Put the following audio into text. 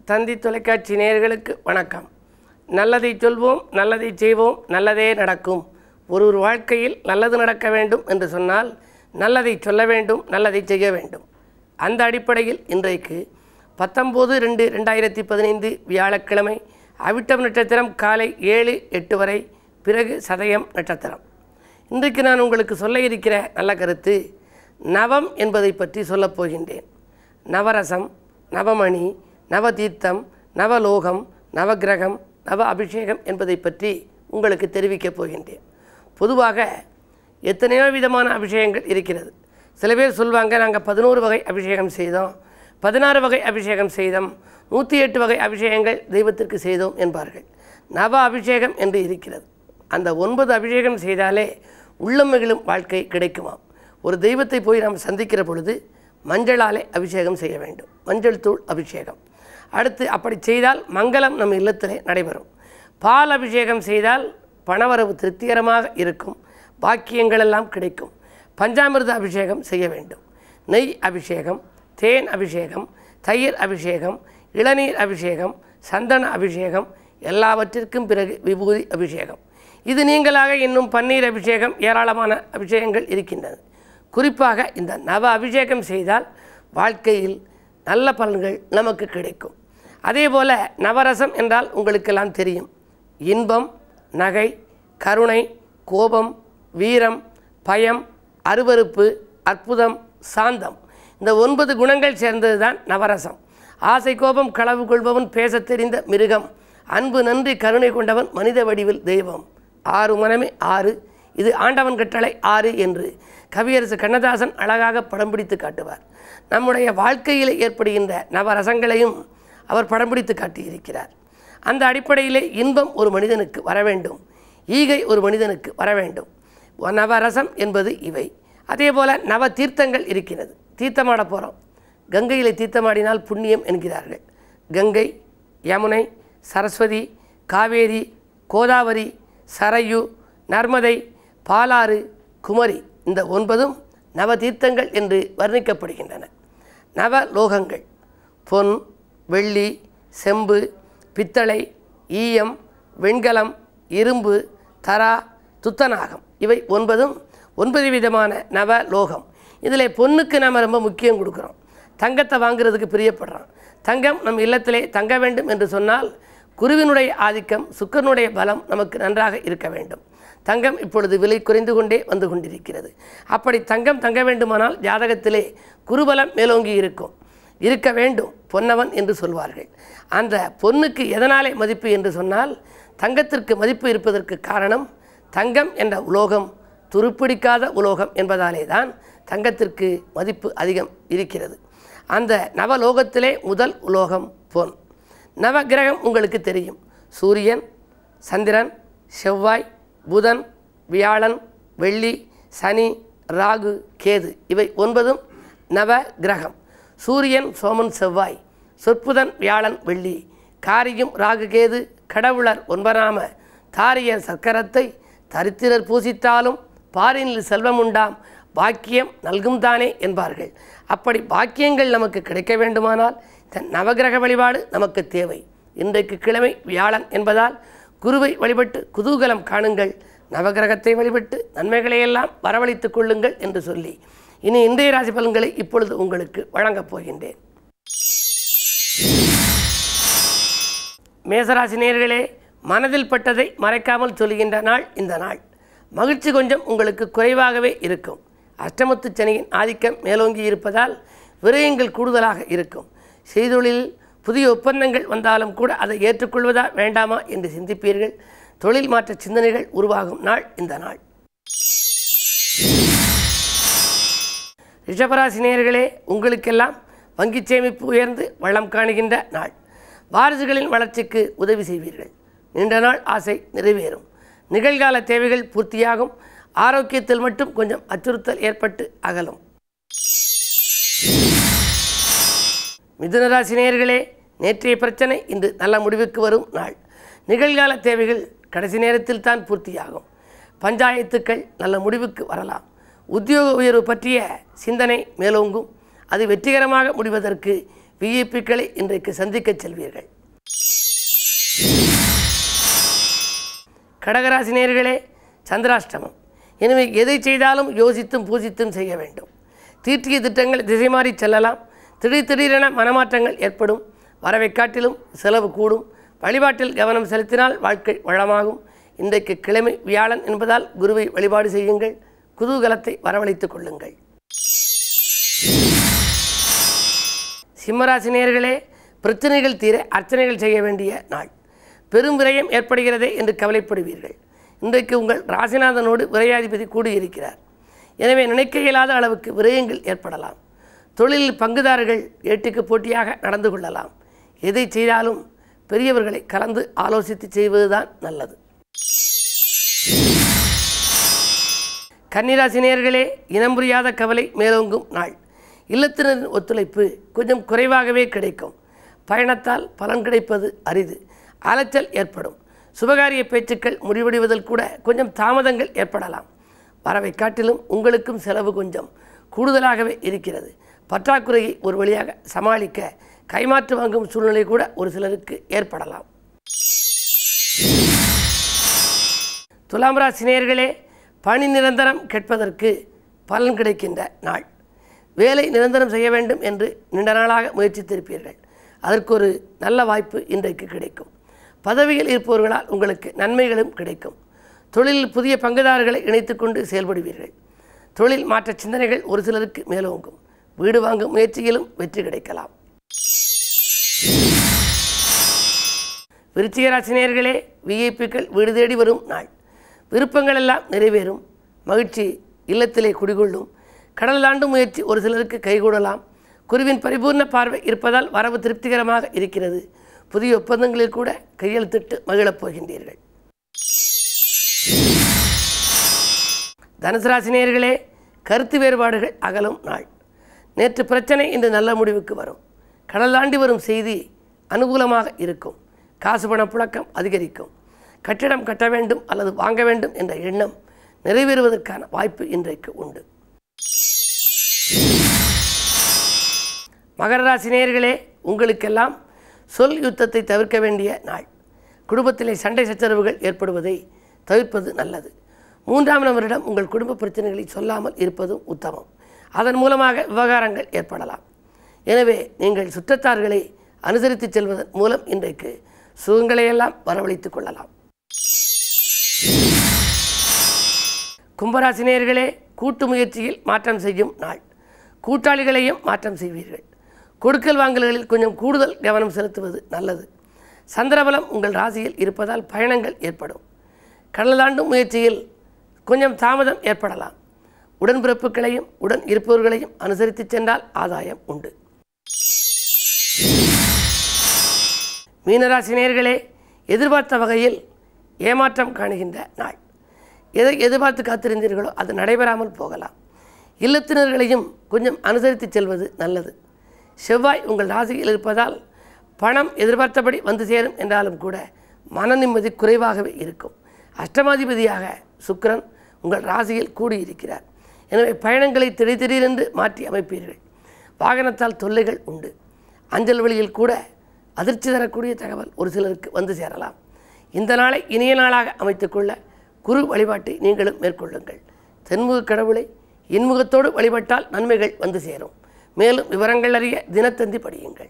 தந்தி தொலைக்காட்சி நேயர்களுக்கு வணக்கம். நல்லதை சொல்வோம், நல்லதை செய்வோம், நல்லதே நடக்கும். ஒரு வாழ்க்கையில் நல்லது நடக்க வேண்டும் என்று சொன்னால் நல்லதை சொல்ல வேண்டும், நல்லதை செய்ய வேண்டும். அந்த அடிப்படையில் இன்றைக்கு 19/2/2015 வியாழக்கிழமை அவிட்டம் நட்சத்திரம் காலை 7-8 வரை, பிறகு சதயம் நட்சத்திரம். இன்றைக்கு நான் உங்களுக்கு சொல்ல இருக்கிற நல்ல கருத்து நவம் என்பதை பற்றி சொல்லப் போகின்றேன். நவரசம், நவமணி, நவதீர்த்தம், நவலோகம், நவகிரகம், நவ அபிஷேகம் என்பதை பற்றி உங்களுக்கு தெரிவிக்கப் போகின்றேன். பொதுவாக எத்தனையோ விதமான அபிஷேகங்கள் இருக்கிறது. சில பேர் சொல்வாங்க, நாங்கள் 11 வகை அபிஷேகம் செய்தோம், 16 வகை அபிஷேகம் செய்தோம், 108 வகை அபிஷேகங்கள் தெய்வத்திற்கு செய்தோம் என்பார்கள். நவ அபிஷேகம் என்று இருக்கிறது. அந்த 9 அபிஷேகம் செய்தாலே உள்ளம் மகிழும் வாழ்க்கை கிடைக்குமாம். ஒரு தெய்வத்தை போய் நாம் சந்திக்கிற பொழுது மஞ்சளாலே அபிஷேகம் செய்ய வேண்டும், மஞ்சள் தூள் அபிஷேகம். அடுத்து அப்படி செய்தால் மங்களம் நம் இல்லத்திலே நடைபெறும். பால் அபிஷேகம் செய்தால் பணவரவு திருப்திகரமாக இருக்கும், பாக்கியங்களெல்லாம் கிடைக்கும். பஞ்சாமிர்த அபிஷேகம் செய்ய வேண்டும். நெய் அபிஷேகம், தேன் அபிஷேகம், தயிர் அபிஷேகம், இளநீர் அபிஷேகம், சந்தன அபிஷேகம், எல்லாவற்றிற்கும் பிறகு விபூதி அபிஷேகம். இது நீங்களாக இன்னும் பன்னீர் அபிஷேகம், ஏராளமான அபிஷேகங்கள் இருக்கின்றன. குறிப்பாக இந்த நவ அபிஷேகம் செய்தால் வாழ்க்கையில் நல்ல பலன்கள் நமக்கு கிடைக்கும். அதே போல் நவரசம் என்றால் உங்களுக்கெல்லாம் தெரியும். இன்பம், நகை, கருணை, கோபம், வீரம், பயம், அருவருப்பு, அற்புதம், சாந்தம், இந்த 9 குணங்கள் சேர்ந்தது தான் நவரசம். ஆசை, கோபம், களவு கொள்பவன், பேசத் தெரிந்த மிருகம், அன்பு, நன்றி, கருணை கொண்டவன், மனித வடிவில் தெய்வம். 6 மனமே 6, இது ஆண்டவன் கட்டளை 6 என்று கவியரசு கண்ணதாசன் அழகாக படம் பிடித்து காட்டுவார். நம்முடைய வாழ்க்கையில் ஏற்படுகின்ற நவரசங்களையும் அவர் படம் பிடித்து காட்டியிருக்கிறார். அந்த அடிப்படையிலே இன்பம் ஒரு மனிதனுக்கு வர வேண்டும், ஈகை ஒரு மனிதனுக்கு வர வேண்டும். நவரசம் என்பது இவை. அதே போல் நவ தீர்த்தங்கள் இருக்கிறது. தீர்த்தமாட போகிறோம். கங்கையில் தீர்த்தமாடினால் புண்ணியம் என்கிறார்கள். கங்கை, யமுனை, சரஸ்வதி, காவேரி, கோதாவரி, சரையு, நர்மதை, பாலாறு, குமரி, இந்த 9ம் நவதீர்த்தங்கள் என்று வர்ணிக்கப்படுகின்றன. நவலோகங்கள் பொன், வெள்ளி, செம்பு, பித்தளை, ஈயம், வெண்கலம், இரும்பு, தரா, துத்தநாகம், இவை 9ம் 9 விதமான நவலோகம். இதில் பொண்ணுக்கு நாம் ரொம்ப முக்கியம் கொடுக்குறோம். தங்கத்தை வாங்குறதுக்கு பிரியப்படுறோம். தங்கம் நம் இல்லத்திலே தங்க வேண்டும் என்று சொன்னால் குருவினுடைய ஆதிக்கம், சுக்கரனுடைய பலம் நமக்கு நன்றாக இருக்க வேண்டும். தங்கம் இப்பொழுது விலை குறைந்து கொண்டே வந்து கொண்டிருக்கிறது. அப்படி தங்கம் தங்க வேண்டுமானால் ஜாதகத்திலே குருபலம் மேலோங்கி இருக்க வேண்டும், பொன்னவன் என்று சொல்வார்கள். அந்த பொன்னுக்கு எதனாலே மதிப்பு என்று சொன்னால் தங்கத்திற்கு மதிப்பு இருப்பதற்கு காரணம் தங்கம் என்ற உலோகம் துருப்பிடிக்காத உலோகம் என்பதாலே தான் தங்கத்திற்கு மதிப்பு அதிகம் இருக்கிறது. அந்த நவலோகத்திலே முதல் உலோகம் பொன். நவகிரகம் உங்களுக்கு தெரியும். சூரியன், சந்திரன், செவ்வாய், புதன், வியாழன், வெள்ளி, சனி, ராகு, கேது, இவை 9ம் நவகிரகம். சூரியன், சோமன், செவ்வாய், சொற்புதன், வியாழன், வெள்ளி, காரியும் ராகு, கேது, கடவுளர் 9ஆம தாரியர் சக்கரத்தை தரித்திரர் பூசித்தாலும் பாரினில் செல்வம் உண்டாம், பாக்கியம் நல்கும் தானே என்பார்கள். அப்படி பாக்கியங்கள் நமக்கு கிடைக்க வேண்டுமானால் இந்த நவகிரக வழிபாடு நமக்கு தேவை. இன்றைக்கு கிழமை வியாழன் என்பதால் குருவை வழிபட்டு குதூகலம் காணுங்கள், நவகிரகத்தை வழிபட்டு நன்மைகளையெல்லாம் வரவழைத்துக் கொள்ளுங்கள் என்று சொல்லி இனி இன்றைய ராசி பலன்களை இப்பொழுது உங்களுக்கு வழங்கப் போகின்றேன். மேசராசி நேயர்களே, மனதில் பட்டதை மறைக்காமல் சொல்கின்ற நாள் இந்த நாள். மகிழ்ச்சி கொஞ்சம் உங்களுக்கு குறைவாகவே இருக்கும். அஷ்டமத்து சனியின் ஆதிக்கம் மேலோங்கி இருப்பதால் விரயங்கள் கூடுதலாக இருக்கும். செய்தொழிலில் புதிய ஒப்பந்தங்கள் வந்தாலும் கூட அதை ஏற்றுக்கொள்வதா வேண்டாமா என்று சிந்திப்பீர்கள். தொழில் மாற்ற சிந்தனைகள் உருவாகும் நாள் இந்த நாள். ரிஷபராசி நேயர்களே, உங்களுக்கெல்லாம் வங்கி சேமிப்பு உயர்ந்து வளம் காணுகின்ற நாள். வாரிசுகளின் வளர்ச்சிக்கு உதவி செய்வீர்கள். நீண்ட நாள் ஆசை நிறைவேறும். நிகழ்கால தேவைகள் பூர்த்தியாகும். ஆரோக்கியத்தில் மட்டும் கொஞ்சம் அச்சுறுத்தல் ஏற்பட்டு அகலும். மிதுனராசி நேயர்களே, நேற்றைய பிரச்சனை இன்று நல்ல முடிவுக்கு வரும் நாள். நிகழ்கால தேவைகள் கடைசி நேரத்தில் தான் பூர்த்தியாகும். பஞ்சாயத்துக்கள் நல்ல முடிவுக்கு வரலாம். உத்தியோக உயர்வு பற்றிய சிந்தனை மேலோங்கும். அது வெற்றிகரமாக முடிவதற்கு விஐபிக்களை இன்றைக்கு சந்திக்கச் செல்வீர்கள். கடகராசி நேயர்களே, சந்திராஷ்டமம். எனவே எதை செய்தாலும் யோசித்தும் பூஜித்தும் செய்ய வேண்டும். தீட்டிய திட்டங்கள் திசை மாறி செல்லலாம். திடீரென மனமாற்றங்கள் ஏற்படும். வரவை காட்டிலும் செலவு கூடும். வழிபாட்டில் கவனம் செலுத்தினால் வாழ்க்கை வளமாகும். இன்றைக்கு கிழமை வியாழன் என்பதால் குருவை வழிபாடு செய்யுங்கள். குதூகலத்தை வரவழைத்துக் கொள்ளுங்கள். சிம்மராசி நேயர்களே, பிரச்சனைகள் தீர அர்ச்சனைகள் செய்ய வேண்டிய நாள். பெரும் விரயம் ஏற்படுகிறதே என்று கவலைப்படுவீர்கள். இன்றைக்கு உங்கள் ராசிநாதனோடு விரையாதிபதி கூடியிருக்கிறார். எனவே நினைக்க இயலாத அளவுக்கு விரயங்கள் ஏற்படலாம். தொழிலில் பங்குதாரர்கள் ஏட்டுக்கு போட்டியாக நடந்து கொள்ளலாம். எதை செய்தாலும் பெரியவர்களை கலந்து ஆலோசித்து செய்வதுதான் நல்லது. கன்னிராசி நேயர்களே, இனம் புரியாத கவலை மேலோங்கும் நாள். இல்லத்தினரின் ஒத்துழைப்பு கொஞ்சம் குறைவாகவே கிடைக்கும். பயணத்தால் பலன் கிடைப்பது அரிது. அலைச்சல் ஏற்படும். சுபகாரிய பேச்சுக்கள் முடிவடைவதில் கூட கொஞ்சம் தாமதங்கள் ஏற்படலாம். வரவை காட்டிலும் உங்களுக்கும் செலவு கொஞ்சம் கூடுதலாகவே இருக்கிறது. பற்றாக்குறையை ஒரு வழியாக சமாளிக்க கைமாற்று வாங்கும் சூழ்நிலை கூட ஒரு சிலருக்கு ஏற்படலாம். துலாம் ராசி நேயர்களே, பணி நிரந்தரம் கேட்பதற்கு பலன் கிடைக்கின்ற நாள். வேலை நிரந்தரம் செய்ய வேண்டும் என்று நீண்ட நாளாக முயற்சித்திருப்பீர்கள். அதற்கு ஒரு நல்ல வாய்ப்பு இன்றைக்கு கிடைக்கும். பதவியில் இருப்பவர்களால் உங்களுக்கு நன்மைகளும் கிடைக்கும். தொழிலில் புதிய பங்குதாரர்களை இணைத்துக்கொண்டு செயல்படுவீர்கள். தொழில் மாற்ற சிந்தனைகள் ஒரு சிலருக்கு மேலோங்கும். வீடு வாங்கும் முயற்சியிலும் வெற்றி கிடைக்கலாம். விருச்சிக ராசி நேயர்களே, விஐபிக்கள் வீடு தேடி வரும் நாள். விருப்பங்கள் எல்லாம் நிறைவேறும். மகிழ்ச்சி இல்லத்திலே குடிகொள்ளும். கடல் தாண்டும் முயற்சி ஒரு சிலருக்கு கைகூடலாம். குருவின் பரிபூர்ண பார்வை இருப்பதால் வரவு திருப்திகரமாக இருக்கிறது. புதிய ஒப்பந்தங்களில் கூட கையெழுத்திட்டு மகிழப் போகின்றீர்கள். தனுசு ராசி நேயர்களே, கருத்து வேறுபாடுகள் அகலும் நாள். நேற்று பிரச்சனை இன்று நல்ல முடிவுக்கு வரும். கடல் தாண்டி வரும் செய்தி அனுகூலமாக இருக்கும். காசு பண புழக்கம் அதிகரிக்கும். கட்டிடம் கட்ட வேண்டும் அல்லது வாங்க வேண்டும் என்ற எண்ணம் நிறைவேறுவதற்கான வாய்ப்பு இன்றைக்கு உண்டு. மகர ராசி நேயர்களே, உங்களுக்கெல்லாம் சொல் யுத்தத்தை தவிர்க்க வேண்டிய நாள். குடும்பத்திலே சண்டை சச்சரவுகள் ஏற்படுவதை தவிர்ப்பது நல்லது. 3ஆம் நபரிடம் உங்கள் குடும்ப பிரச்சனைகளை சொல்லாமல் இருப்பதும் உத்தமம். அதன் மூலமாக விவகாரங்கள் ஏற்படலாம். எனவே நீங்கள் சுற்றத்தார்களை அனுசரித்து செல்வதன் மூலம் இன்றைக்கு சுகங்களையெல்லாம் வரவழைத்துக் கொள்ளலாம். கும்பராசி நேயர்களே, கூட்டு முயற்சியில் மாற்றம் செய்யும் நாள். கூட்டாளிகளையும் மாற்றம் செய்வீர்கள். கொடுக்கல் வாங்கல்களில் கொஞ்சம் கூடுதல் கவனம் செலுத்துவது நல்லது. சந்திரபலம் உங்கள் ராசியில் இருப்பதால் பயணங்கள் ஏற்படும். கடல் தாண்டும் முயற்சியில் கொஞ்சம் தாமதம் ஏற்படலாம். உடன்பிறப்புகளையும் உடன் இருப்பவர்களையும் அனுசரித்து சென்றால் ஆதாயம் உண்டு. மீனராசி நேயர்களே, எதிர்பார்த்த வகையில் ஏமாற்றம் காணுகின்ற நாள். எதை எதிர்பார்த்து காத்திருந்தீர்களோ அது நடைபெறாமல் போகலாம். இல்லத்தினர்களையும் கொஞ்சம் அனுசரித்து செல்வது நல்லது. செவ்வாய் உங்கள் ராசியில் இருப்பதால் பணம் எதிர்பார்த்தபடி வந்து சேரும் என்றாலும் கூட மன நிம்மதி குறைவாகவே இருக்கும். அஷ்டமாதிபதியாக சுக்கிரன் உங்கள் ராசியில் கூடியிருக்கிறார். எனவே பயணங்களை திடீரென்று மாற்றி அமைப்பீர்கள். வாகனத்தால் தொல்லைகள் உண்டு. அஞ்சல் வழியில் கூட அதிர்ச்சி தரக்கூடிய தகவல் ஒரு சிலருக்கு வந்து சேரலாம். இந்த நாளை இனிய நாளாக அமைத்துக்கொள்ள குரு வழிபாட்டை நீங்களும் மேற்கொள்ளுங்கள். தென்முக கடவுளை இன்முகத்தோடு வழிபட்டால் நன்மைகள் வந்து சேரும். மேலும் விவரங்கள் அறிய தினத்தந்தி படியுங்கள்.